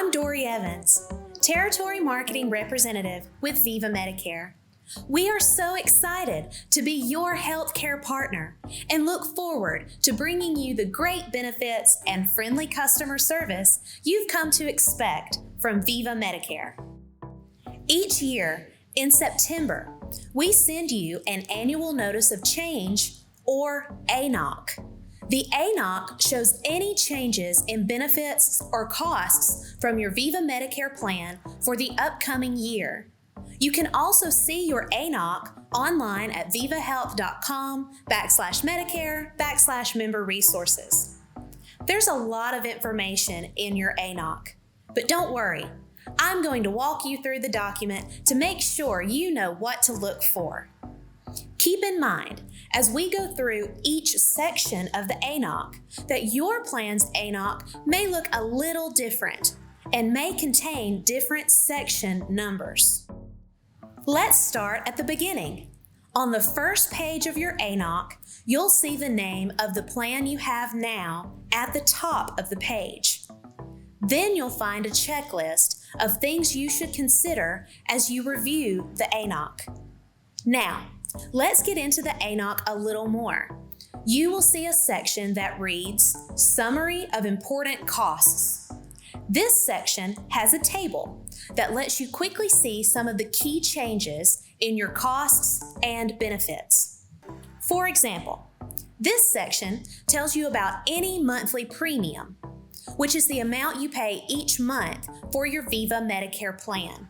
I'm Dory Evans, Territory Marketing Representative with Viva Medicare. We are so excited to be your healthcare partner and look forward to bringing you the great benefits and friendly customer service you've come to expect from Viva Medicare. Each year in September, we send you an annual notice of change, or ANOC. The ANOC shows any changes in benefits or costs from your Viva Medicare plan for the upcoming year. You can also see your ANOC online at vivahealth.com/Medicare/member resources. There's a lot of information in your ANOC, but don't worry. I'm going to walk you through the document to make sure you know what to look for. Keep in mind, as we go through each section of the ANOC, that your plan's ANOC may look a little different and may contain different section numbers. Let's start at the beginning. On the first page of your ANOC, you'll see the name of the plan you have now at the top of the page. Then you'll find a checklist of things you should consider as you review the ANOC. Now, let's get into the ANOC a little more. You will see a section that reads, Summary of Important Costs. This section has a table that lets you quickly see some of the key changes in your costs and benefits. For example, this section tells you about any monthly premium, which is the amount you pay each month for your Viva Medicare plan.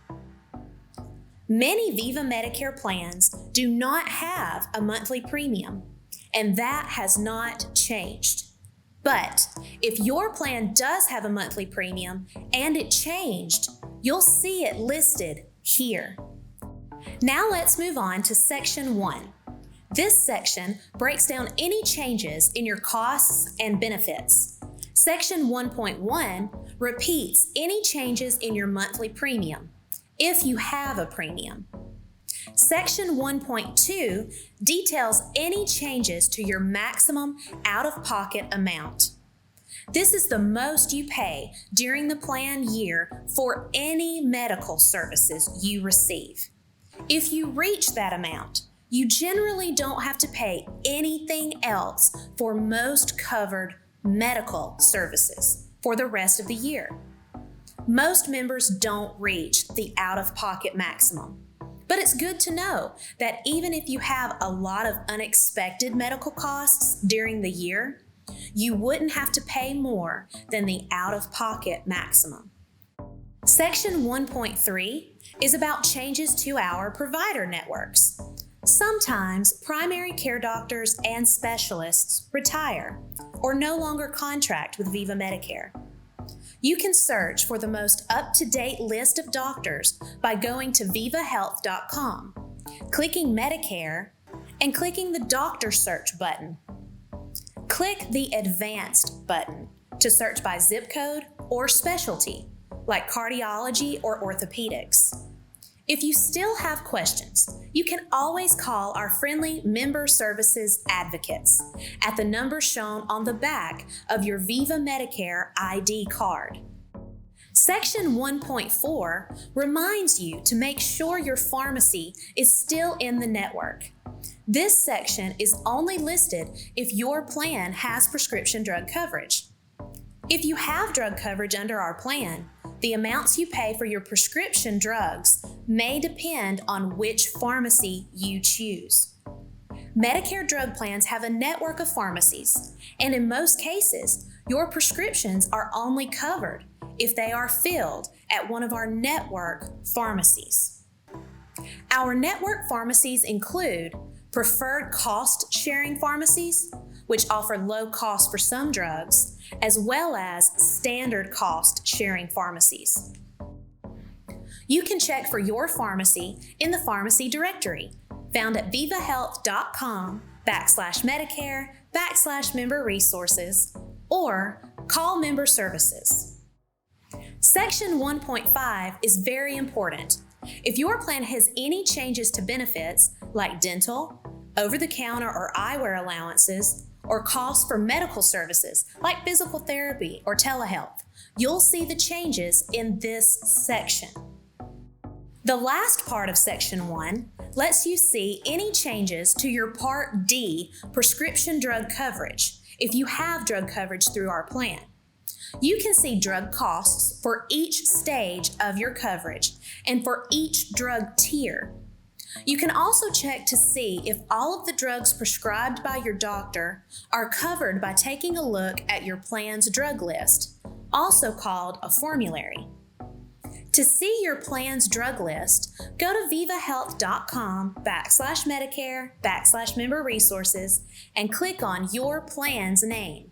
Many Viva Medicare plans do not have a monthly premium, and that has not changed. But if your plan does have a monthly premium and it changed, you'll see it listed here. Now let's move on to Section 1. This section breaks down any changes in your costs and benefits. Section 1.1 repeats any changes in your monthly premium, if you have a premium. Section 1.2 details any changes to your maximum out-of-pocket amount. This is the most you pay during the plan year for any medical services you receive. If you reach that amount, you generally don't have to pay anything else for most covered medical services for the rest of the year. Most members don't reach the out-of-pocket maximum, but it's good to know that even if you have a lot of unexpected medical costs during the year, you wouldn't have to pay more than the out-of-pocket maximum. Section 1.3 is about changes to our provider networks. Sometimes primary care doctors and specialists retire or no longer contract with Viva Medicare. You can search for the most up-to-date list of doctors by going to vivahealth.com, clicking Medicare, and clicking the Doctor Search button. Click the Advanced button to search by zip code or specialty, like cardiology or orthopedics. If you still have questions, you can always call our friendly member services advocates at the number shown on the back of your Viva Medicare ID card. Section 1.4 reminds you to make sure your pharmacy is still in the network. This section is only listed if your plan has prescription drug coverage. If you have drug coverage under our plan, the amounts you pay for your prescription drugs may depend on which pharmacy you choose. Medicare drug plans have a network of pharmacies, and in most cases, your prescriptions are only covered if they are filled at one of our network pharmacies. Our network pharmacies include preferred cost-sharing pharmacies, which offer low cost for some drugs, as well as standard cost-sharing pharmacies. You can check for your pharmacy in the pharmacy directory found at vivahealth.com/Medicare/member resources or call member services. Section 1.5 is very important. If your plan has any changes to benefits like dental, over-the-counter or eyewear allowances, or costs for medical services like physical therapy or telehealth, you'll see the changes in this section. The last part of Section 1 lets you see any changes to your Part D prescription drug coverage if you have drug coverage through our plan. You can see drug costs for each stage of your coverage and for each drug tier. You can also check to see if all of the drugs prescribed by your doctor are covered by taking a look at your plan's drug list, also called a formulary. To see your plan's drug list, go to vivahealth.com/Medicare/member resources and click on your plan's name.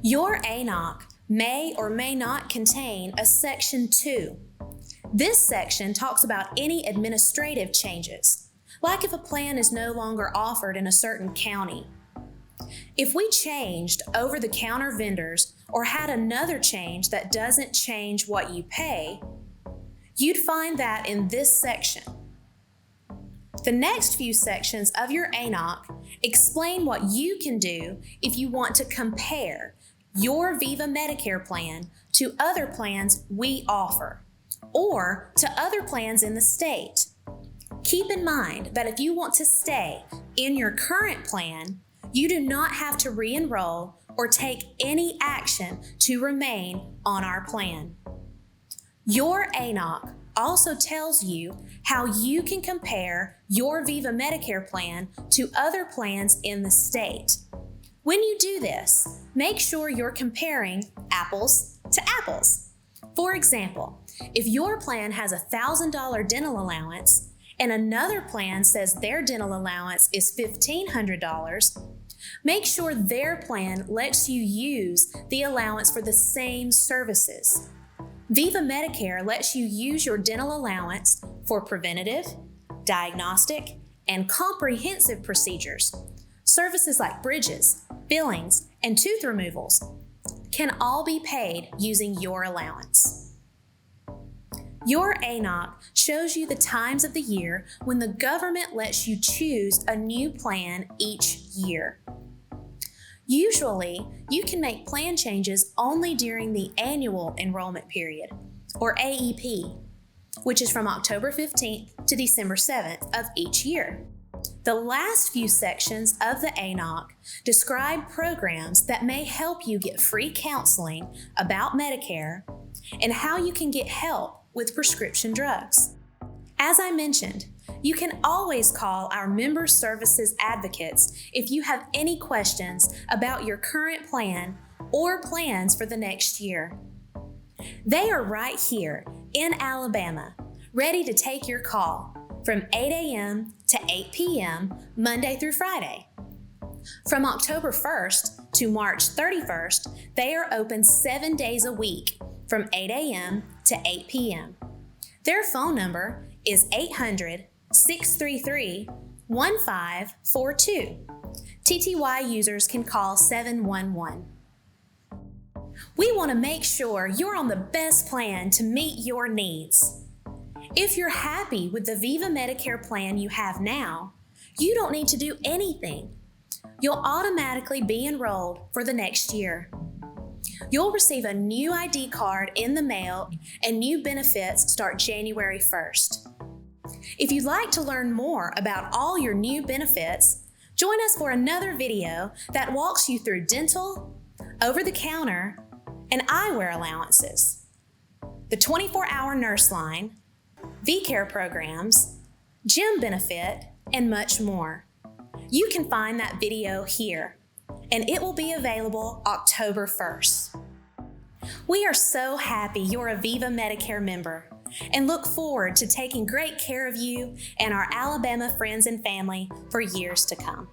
Your ANOC may or may not contain a Section 2. This section talks about any administrative changes, like if a plan is no longer offered in a certain county. If we changed over-the-counter vendors or had another change that doesn't change what you pay, you'd find that in this section. The next few sections of your ANOC explain what you can do if you want to compare your Viva Medicare plan to other plans we offer, or to other plans in the state. Keep in mind that if you want to stay in your current plan, you do not have to re-enroll or take any action to remain on our plan. Your ANOC also tells you how you can compare your Viva Medicare plan to other plans in the state. When you do this, make sure you're comparing apples to apples. For example, if your plan has a $1,000 dental allowance and another plan says their dental allowance is $1,500, make sure their plan lets you use the allowance for the same services. Viva Medicare lets you use your dental allowance for preventative, diagnostic, and comprehensive procedures. Services like bridges, fillings, and tooth removals can all be paid using your allowance. Your ANOC shows you the times of the year when the government lets you choose a new plan each year. Usually, you can make plan changes only during the annual enrollment period, or AEP, which is from October 15th to December 7th of each year. The last few sections of the ANOC describe programs that may help you get free counseling about Medicare and how you can get help with prescription drugs. As I mentioned, you can always call our member services advocates if you have any questions about your current plan or plans for the next year. They are right here in Alabama, ready to take your call from 8 a.m. to 8 p.m. Monday through Friday. From October 1st to March 31st, they are open 7 days a week from 8 a.m. to 8 p.m. Their phone number is 800-633-1542. TTY users can call 711. We want to make sure you're on the best plan to meet your needs. If you're happy with the Viva Medicare plan you have now, you don't need to do anything. You'll automatically be enrolled for the next year. You'll receive a new ID card in the mail, and new benefits start January 1st. If you'd like to learn more about all your new benefits, join us for another video that walks you through dental, over-the-counter, and eyewear allowances, the 24-hour nurse line, V-Care programs, gym benefit, and much more. You can find that video here, and it will be available October 1st. We are so happy you're a Viva Medicare member and look forward to taking great care of you and our Alabama friends and family for years to come.